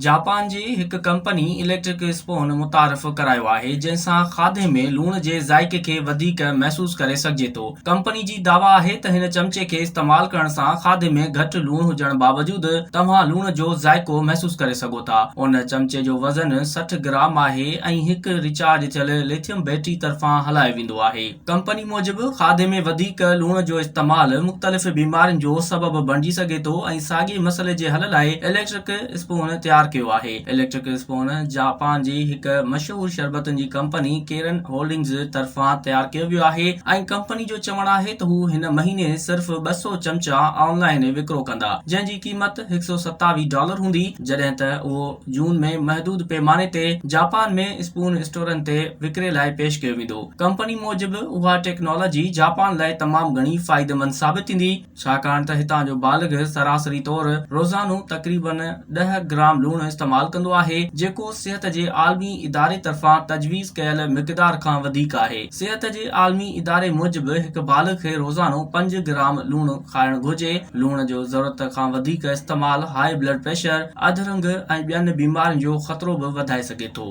Japan जी हिक company electric spoon मुतारिफ़ करायो आहे जंहिंसां खाधे में लूण जे ज़ाइक़े खे वधीक महसूस करे सघिजे थो। कंपनी जी दावा आहे त हिन चमचे खे इस्तेमाल करण सां खाधे में घटि लूण हुजण बावजूदि तव्हां लूण जो ज़ाइक़ो महसूस करे सघो था। उन चमचे जो वज़न 60 ग्राम आहे ऐं हिक रिचार्ज थियल लिथियम बैटरी तरफ़ां हलायो वेंदो आहे। कंपनी मूजिबि खाधे में वधीक लूण जो इस्तेमाल मुख़्तलिफ़ बीमारियुनि जो सबबु बणिजी सघे थो ऐं साॻिए मसइले जे हल लाइ इलेक्ट्रिक स्पून तयार कयो आहे। इलेक्ट्रिक स्पून जापान जी हिक मशहूर शरबतनि जी कंपनी केरन होल्डिंग्स तरफ़ां तयार कयो वियो आहे ऐं कंपनी जो चवणु आहे त हू हिन महीने सिर्फ़ 200 चमचा ऑनलाइन विकिरो कंदा, जंहिं जी क़ीमत $127 हूंदी, जॾहिं त उहो जून में महदूद पैमाने ते जापान में स्पून स्टोरनि ते विकिरे लाइ पेश कयो वेंदो। कंपनी मूजिबि उहा टेक्नोलॉजी जापान लाइ तमामु घणी फ़ाइदेमंद साबित थींदी, छाकाणि त हितां जो बालिग़ सरासरी तौरु रोज़ानो तक़रीबन 10 ग्राम लूण इस्तेमाल कंदो आहे, जेको सिहत जे आलमी इदारे तरफ़ां तजवीज़ कयल मिक़दार खां वधीक आहे। सिहत जे आलमी इदारे मूजिबि हिक बालिग़ खे रोज़ानो 5 ग्राम लूण खाइणु घुर्जे। लूण जो ज़रूरत खां वधीक इस्तेमाल हाई ब्लड प्रेशर, अधरंग ऐं ॿियनि बीमारियुनि जो ख़तरो बि वधाए सघे थो।